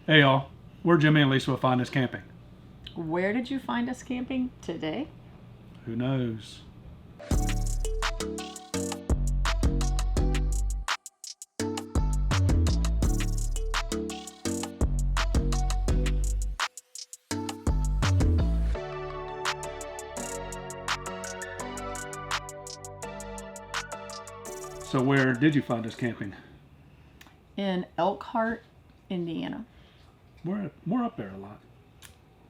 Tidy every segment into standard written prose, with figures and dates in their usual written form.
Hey y'all, we're Jimmy and Lisa with FindUsCamping. Where did you find us camping today? Who knows? So where did you find us camping? In Elkhart, Indiana. We're up there a lot.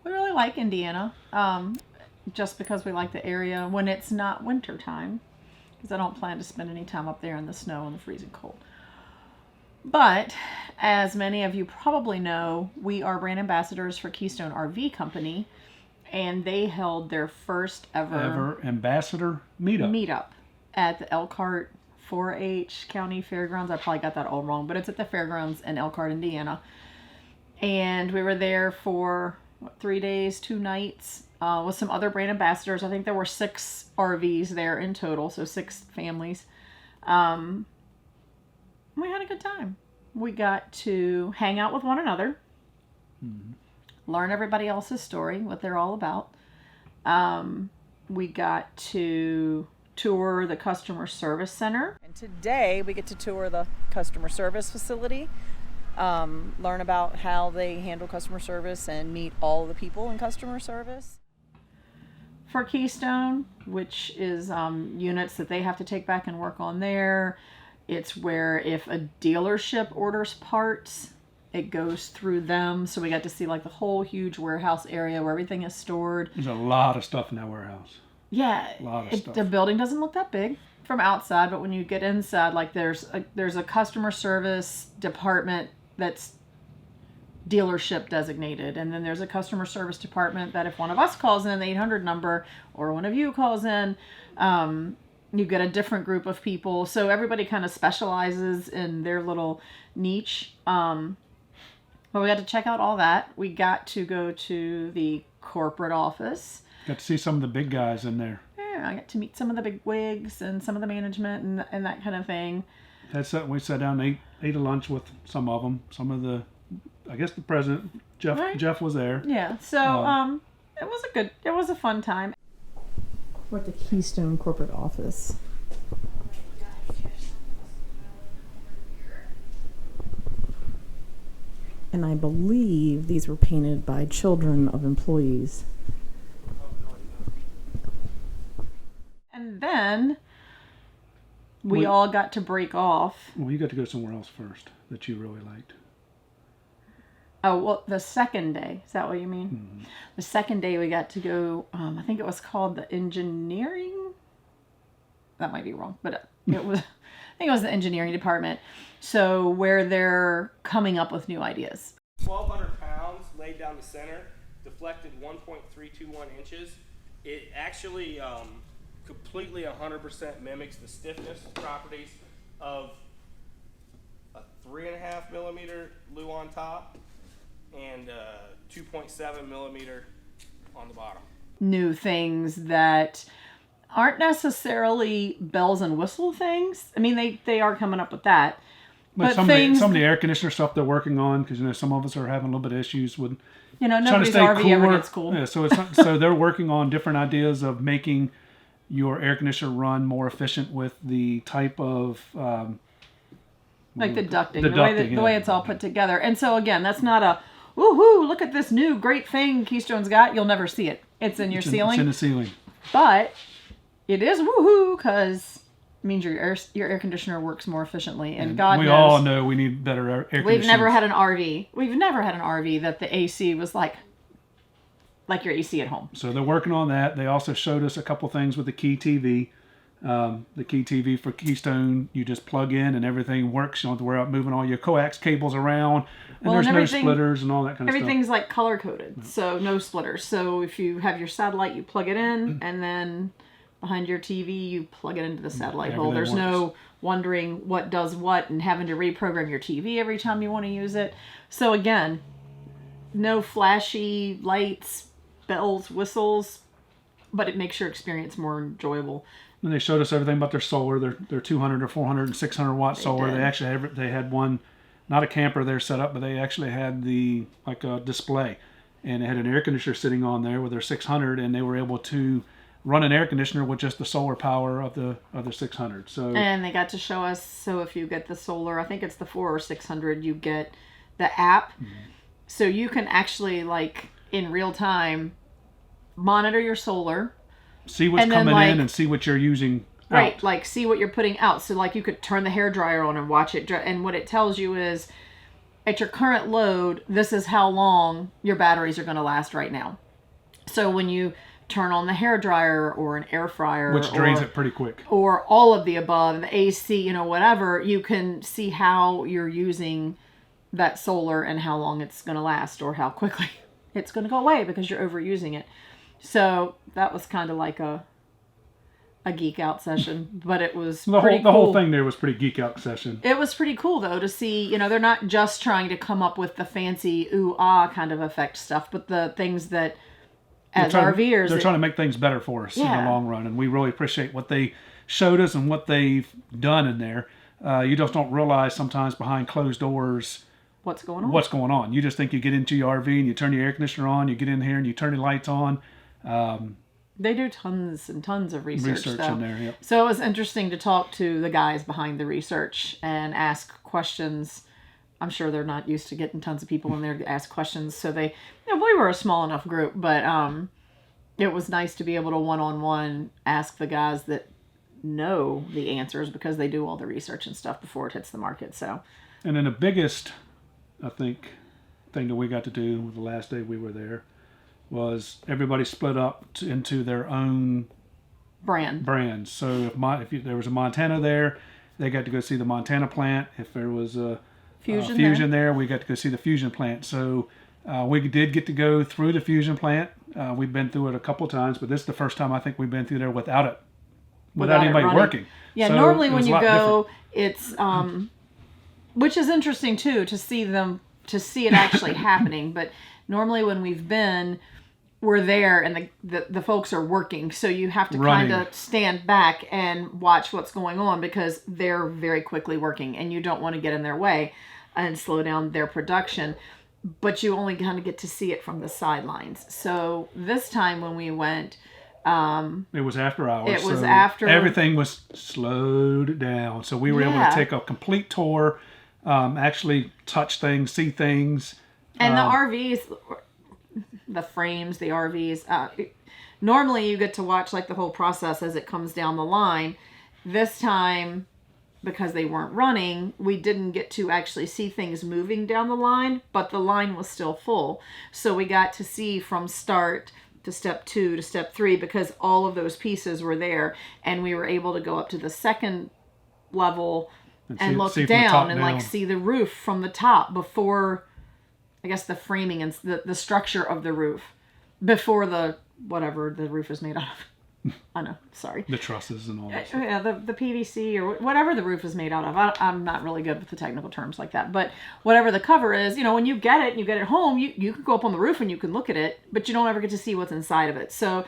We really like Indiana, just because we like the area when it's not winter time, because I don't plan to spend any time up there in the snow and the freezing cold. But as many of you probably know, we are brand ambassadors for Keystone RV Company, and they held their first ever ambassador meetup at the Elkhart 4-H County Fairgrounds. I probably got that all wrong, but it's at the fairgrounds in Elkhart, Indiana. And we were there for 3 days, 2 nights, with some other brand ambassadors. I think there were 6 RVs there in total, so 6 families. We had a good time. We got to hang out with one another, learn everybody else's story, what they're all about. We got to tour the customer service center. And today we get to tour the customer service facility, learn about how they handle customer service and meet all the people in customer service. For Keystone, which is units that they have to take back and work on there. It's where if a dealership orders parts, it goes through them. So we got to see like the whole huge warehouse area where everything is stored. There's a lot of stuff in that warehouse. Yeah, a lot of stuff. The building doesn't look that big from outside, but when you get inside, like there's a customer service department that's dealership designated, and then there's a customer service department that if one of us calls in the 800 number or one of you calls in, you get a different group of people. So everybody kind of specializes in their little niche. But we got to check out all that. We got to go to the corporate office. Got to see some of the big guys in there. Yeah, I got to meet some of the big wigs and some of the management and that kind of thing. We sat down and ate a lunch with some of them. Some of the, I guess the president, Jeff. Right. Jeff was there. Yeah, so it was a fun time. We're at the Keystone corporate office. And I believe these were painted by children of employees. And then we all got to break off. Well, you got to go somewhere else first that you really liked. Oh, well, the second day. Is that what you mean? Mm-hmm. The second day we got to go, I think it was called the engineering. That might be wrong, but it was, I think it was the engineering department. So where they're coming up with new ideas. 1,200 pounds laid down the center, deflected 1.321 inches. It actually completely 100% mimics the stiffness properties of a 3.5 millimeter Lu on top and 2.7 millimeter on the bottom. New things that aren't necessarily bells and whistle things. I mean, they are coming up with that. But some of the air conditioner stuff they're working on, because some of us are having a little bit of issues with nobody's RV ever gets cool. Yeah, so they're working on different ideas of making your air conditioner run more efficient with the type of like the ducting, the way it's all put together. And so again, that's not a woohoo, look at this new great thing Keystone's got. You'll never see it. It's in your ceiling. It's in the ceiling. But it is woohoo because it means your air conditioner works more efficiently. And God knows. We all know we need better air conditioning. We've never had an RV that the AC was like your AC at home. So they're working on that. They also showed us a couple things with the Key TV. The Key TV for Keystone, you just plug in and everything works. You don't have to worry about moving all your coax cables around. And there's no splitters and all that kind of stuff. Everything's like color coded, so no splitters. So if you have your satellite, you plug it in, and then behind your TV, you plug it into the satellite hole. There's no wondering what does what and having to reprogram your TV every time you want to use it. So again, no flashy lights, bells, whistles, but it makes your experience more enjoyable. And they showed us everything about their solar, their 200 or 400 and 600 watt solar. They actually had one not a camper there set up, but they actually had like a display, and it had an air conditioner sitting on there with their 600, and they were able to run an air conditioner with just the solar power of the 600. So and they got to show us. So if you get the solar, I think it's the 4 or 600, you get the app, so you can actually like in real time monitor your solar, see what's coming in and see what you're using. Right, like see what you're putting out. So like you could turn the hairdryer on and watch it, and what it tells you is at your current load, this is how long your batteries are going to last right now. So when you turn on the hairdryer or an air fryer, which drains it pretty quick, or all of the above, the AC, you know, whatever, you can see how you're using that solar and how long it's going to last or how quickly it's going to go away because you're overusing it. So that was kind of like a geek out session, but it was the pretty whole cool. thing there was pretty geek out session. It was pretty cool though to see, you know, they're not just trying to come up with the fancy ooh ah kind of effect stuff, but the things that as RVers they're trying to make things better for us in the long run, and we really appreciate what they showed us and what they've done in there. You just don't realize sometimes behind closed doors what's going on. You just think you get into your RV and you turn your air conditioner on, you get in here and you turn the lights on. They do tons and tons of research in there. Yep. So it was interesting to talk to the guys behind the research and ask questions. I'm sure they're not used to getting tons of people in there to ask questions. So we were a small enough group, but it was nice to be able to one-on-one ask the guys that know the answers because they do all the research and stuff before it hits the market. So, and then the biggest, I think, thing that we got to do the last day we were there was everybody split up into their own brands. So if there was a Montana there, they got to go see the Montana plant. If there was a Fuzion there, we got to go see the Fuzion plant. So we did get to go through the Fuzion plant. We've been through it a couple times, but this is the first time I think we've been through there without anybody working. Yeah, so normally when you go, different. it's which is interesting too to see it actually happening. But normally when we've been, we're there and the folks are working, so you have to kind of stand back and watch what's going on because they're very quickly working and you don't want to get in their way and slow down their production, but you only kind of get to see it from the sidelines. So this time when we went, it was after hours. It was after everything was slowed down, so we were able to take a complete tour, actually touch things, see things, and the RVs. The frames, the RVs. Normally you get to watch like the whole process as it comes down the line. This time, because they weren't running, we didn't get to actually see things moving down the line, but the line was still full. So we got to see from start to step 2 to step 3 because all of those pieces were there, and we were able to go up to the second level and look down and like see the roof from the top before, I guess, the framing and the structure of the roof before whatever the roof is made out of. I know, sorry. The trusses and all that. Yeah, the PVC or whatever the roof is made out of. I'm not really good with the technical terms like that. But whatever the cover is, when you get it and you get it home, you can go up on the roof and you can look at it, but you don't ever get to see what's inside of it. So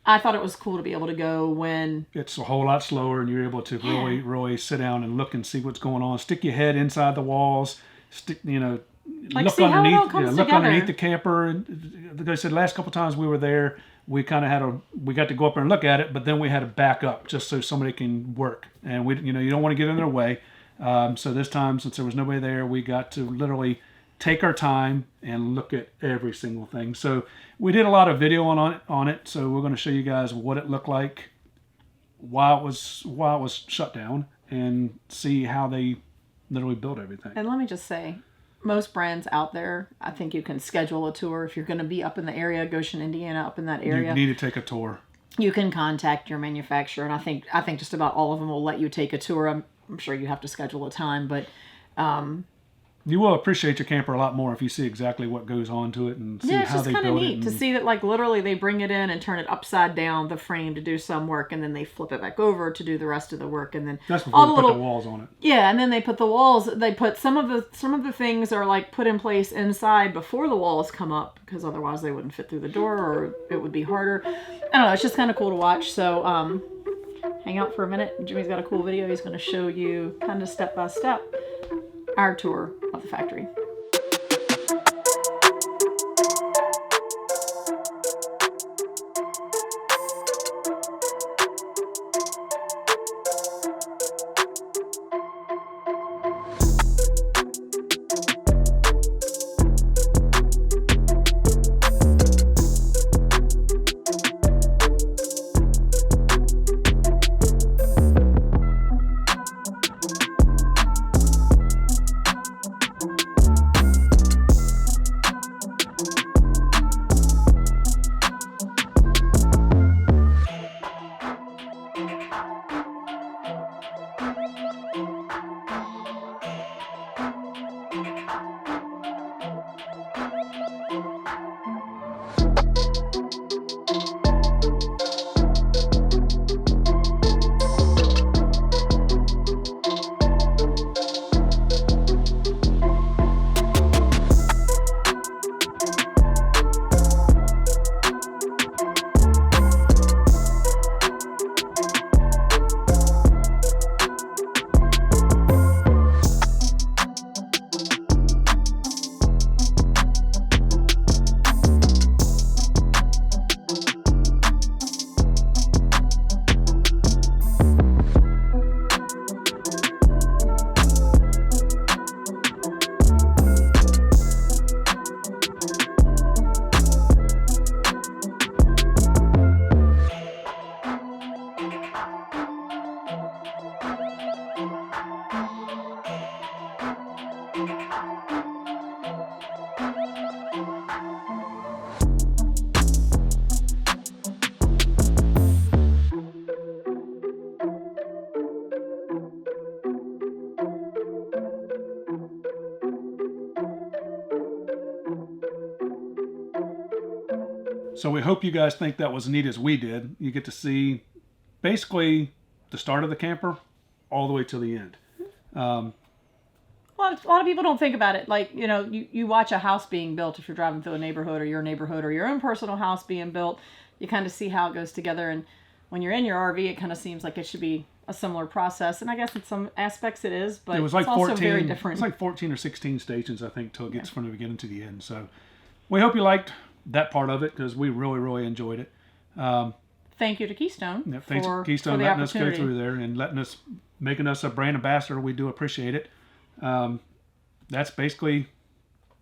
I thought it was cool to be able to go when it's a whole lot slower and you're able to really sit down and look and see what's going on. Stick your head inside the walls. Look underneath the camper. And like I said, last couple times we were there, we kind of we got to go up there and look at it, but then we had to back up just so somebody can work. And you don't want to get in their way. So this time, since there was nobody there, we got to literally take our time and look at every single thing. So we did a lot of video on it. So we're going to show you guys what it looked like while it was shut down and see how they literally built everything. And let me just say, most brands out there, I think you can schedule a tour if you're going to be up in the area, Goshen, Indiana, up in that area. You need to take a tour. You can contact your manufacturer, and I think just about all of them will let you take a tour. I'm sure you have to schedule a time, but you will appreciate your camper a lot more if you see exactly what goes on to it and see how they build it. Yeah, it's just kind of neat to see that, like, literally they bring it in and turn it upside down, the frame, to do some work, and then they flip it back over to do the rest of the work, and then that's before they put the walls on it. Yeah, and then they put the walls. They put some of the things are like put in place inside before the walls come up because otherwise they wouldn't fit through the door or it would be harder. I don't know. It's just kind of cool to watch. So hang out for a minute. Jimmy's got a cool video. He's going to show you kind of step by step our tour of the factory. So we hope you guys think that was neat as we did. You get to see basically the start of the camper all the way to the end. A lot of people don't think about it. Like, you watch a house being built if you're driving through a neighborhood or your own personal house being built. You kind of see how it goes together. And when you're in your RV, it kind of seems like it should be a similar process. And I guess in some aspects it is, but it was like it's 14, also very different. It's like 14 or 16 stations, I think, till it gets from the beginning to the end. So we hope you liked that part of it because we really, really enjoyed it. Thank you to Keystone. Yeah, thanks for Keystone the letting us go opportunity. through there and making us a brand ambassador. We do appreciate it. That's basically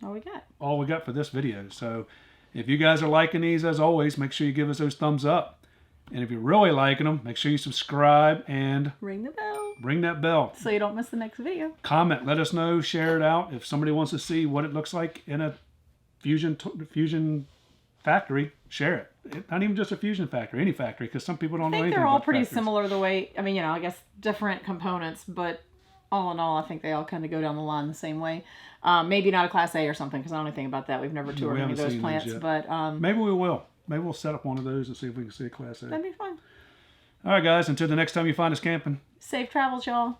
all we got for this video. So if you guys are liking these, as always, make sure you give us those thumbs up. And if you're really liking them, make sure you subscribe and ring the bell. Ring that bell. So you don't miss the next video. Comment. Let us know. Share it out. If somebody wants to see what it looks like in a Fuzion factory, share it. Not even just a Fuzion factory, any factory, because some people don't know anything about they're all pretty factories. similar the way, I guess different components, but all in all, I think they all kind of go down the line the same way. Maybe not a Class A or something, because I don't know anything about that. We've never toured any of those plants, but maybe we will. Maybe we'll set up one of those and see if we can see a Class A. That'd be fun. All right, guys. Until the next time you find us camping. Safe travels, y'all.